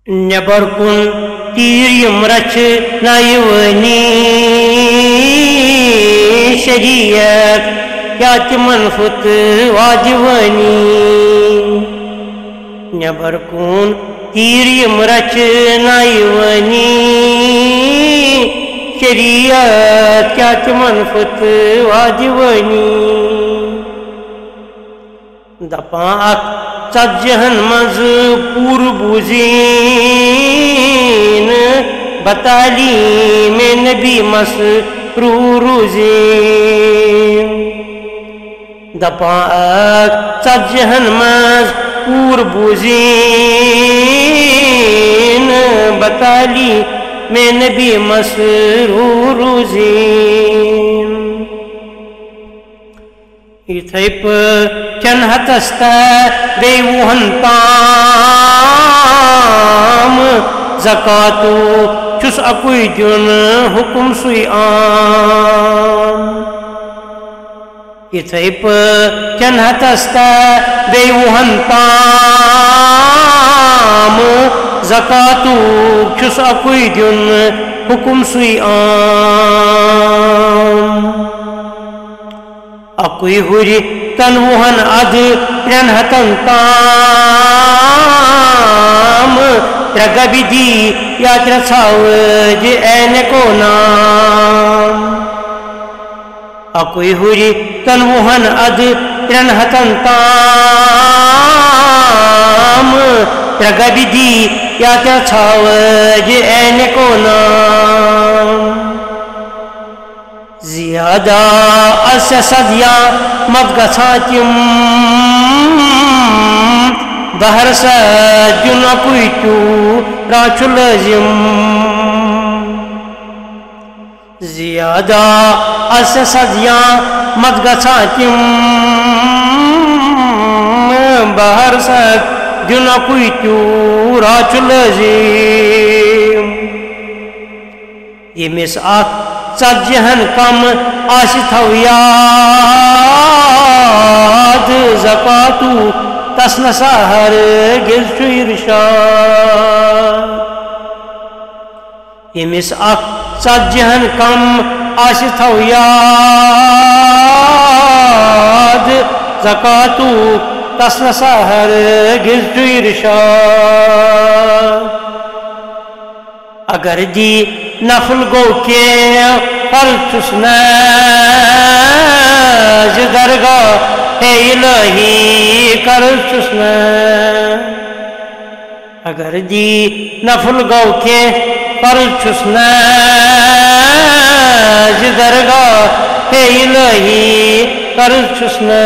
نبر کن تیر M rich نایوانی شریعت کیا تمن فت واجوانی نبر کن تیر یم رچ نایوانی شریعت کیا تمن فت واجوانی دپان اک ژتجہن مز پور بوزین بتعلیم نبی مسرور روزین دپان اک ژتجہن مز پور بوزین بتعلیم نبی مسرور روزین یتھے پچن ہتستا بیوہن تام زکاتو چھس اکوئی جن حکم سوئی عام یتھے پچن ہتستا بیوہن تام زکاتو چھس اکوئی جن حکم سوئی عام اکوئی ہوری تنوہن اد پرن ہتن تام ترگبی دی یا ترساوج این کو نام اکوئی ہوری تنوہن اد پرن ہتن تام ترگبی دی یا ترساوج این کو نام زیادہ اس صدیاں مت گژھان تم بہر سجن اکوئی چورا چھ لازم زیادہ اس صدیاں مت گژھان تم بہر سجن اکوئی چورا چھ لازم یمس اکھ ژتجہن کم آسہِ تھو یاد زکاتو تس نسا ہرگز چھُ ارشاد یمس اکھ ژتجہن کم آسہِ تھو یاد زکاتو تس نسا ہرگز چھُ ارشاد اگر دی نفل گو کے فرض چھس ناز درگاہ اے الہی قرض چھس نا اگر دی نفل گو کے فرض چھس ناز درگاہ اے الہی قرض چھس نا